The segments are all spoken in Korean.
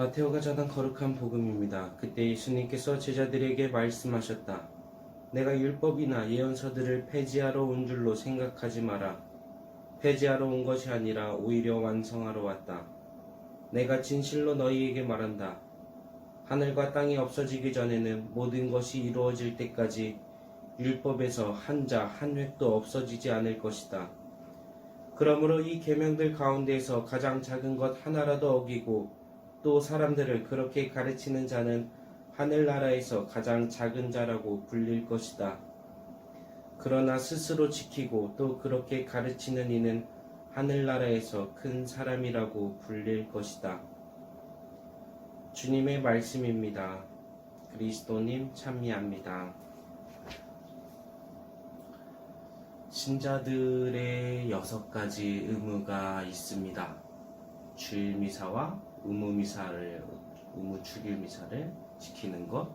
마테오가 전한 거룩한 복음입니다. 그때 예수님께서 제자들에게 말씀하셨다. 내가 율법이나 예언서들을 폐지하러 온 줄로 생각하지 마라. 폐지하러 온 것이 아니라 오히려 완성하러 왔다. 내가 진실로 너희에게 말한다. 하늘과 땅이 없어지기 전에는 모든 것이 이루어질 때까지 율법에서 한 자 한 획도 없어지지 않을 것이다. 그러므로 이 계명들 가운데에서 가장 작은 것 하나라도 어기고 또 사람들을 그렇게 가르치는 자는 하늘나라에서 가장 작은 자라고 불릴 것이다. 그러나 스스로 지키고 또 그렇게 가르치는 이는 하늘나라에서 큰 사람이라고 불릴 것이다. 주님의 말씀입니다. 그리스도님 참미합니다. 신자들의 6가지 의무가 있습니다. 주일미사와 의무축일미사를 지키는 것,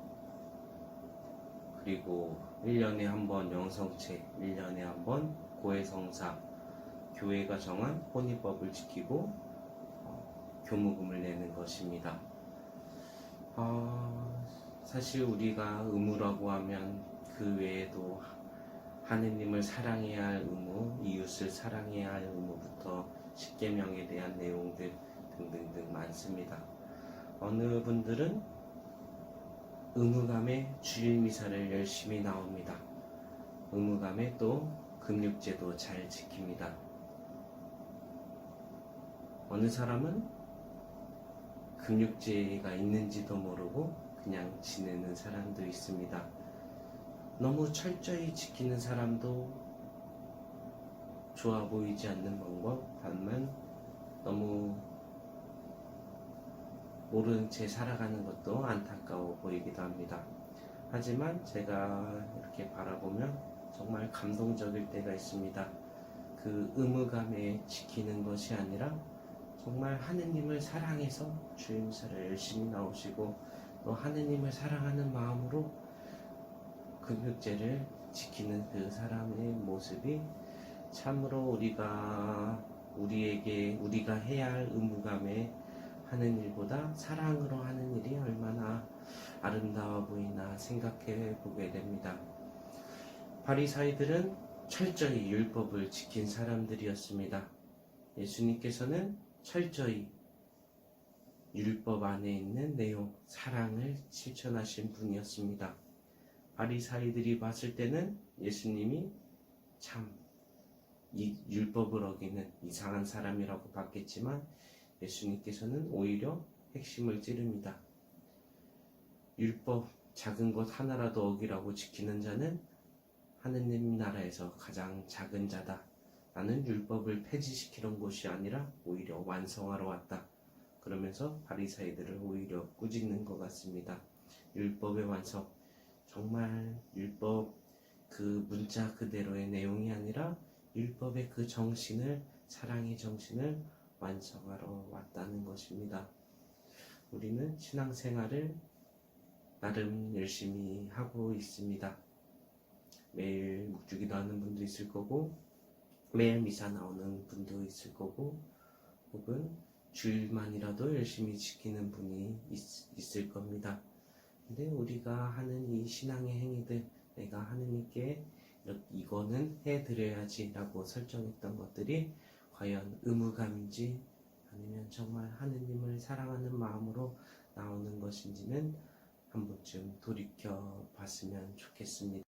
그리고 1년에 한 번 영성체, 1년에 한 번 고해성사, 교회가 정한 혼인법을 지키고 교무금을 내는 것입니다. 사실 우리가 의무라고 하면 그 외에도 하느님을 사랑해야 할 의무, 이웃을 사랑해야 할 의무부터 십계명에 대한 내용들 등등등 많습니다. 어느 분들은 의무감에 주일미사를 열심히 나옵니다. 의무감에 또 금육제도 잘 지킵니다. 어느 사람은 금육제가 있는지도 모르고 그냥 지내는 사람도 있습니다. 너무 철저히 지키는 사람도 좋아 보이지 않는 방법, 반면 너무 모르는 채 살아가는 것도 안타까워 보이기도 합니다. 하지만 제가 이렇게 바라보면 정말 감동적일 때가 있습니다. 그 의무감에 지키는 것이 아니라 정말 하느님을 사랑해서 주일미사를 열심히 나오시고 또 하느님을 사랑하는 마음으로 금육제를 지키는 그 사람의 모습이 참으로 우리가 해야 할 의무감에 하는 일보다 사랑으로 하는 일이 얼마나 아름다워 보이나 생각해 보게 됩니다. 바리사이들은 철저히 율법을 지킨 사람들이었습니다. 예수님께서는 철저히 율법 안에 있는 내용, 사랑을 실천하신 분이었습니다. 바리사이들이 봤을 때는 예수님이 참 이 율법을 어기는 이상한 사람이라고 봤겠지만 예수님께서는 오히려 핵심을 찌릅니다. 율법 작은 것 하나라도 어기라고 지키는 자는 하느님 나라에서 가장 작은 자다. 나는 율법을 폐지시키는 곳이 아니라 오히려 완성하러 왔다. 그러면서 바리사이들을 오히려 꾸짖는 것 같습니다. 율법의 완성, 정말 율법 그 문자 그대로의 내용이 아니라 율법의 그 정신을, 사랑의 정신을 완성하러 왔다는 것입니다. 우리는 신앙생활을 나름 열심히 하고 있습니다. 매일 묵주기도 하는 분도 있을 거고 매일 미사 나오는 분도 있을 거고 혹은 주일만이라도 열심히 지키는 분이 있을 겁니다. 근데 우리가 하는 이 신앙의 행위들, 내가 하느님께 이거는 해드려야지 라고 설정했던 것들이 과연 의무감인지 아니면 정말 하느님을 사랑하는 마음으로 나오는 것인지는 한 번쯤 돌이켜 봤으면 좋겠습니다.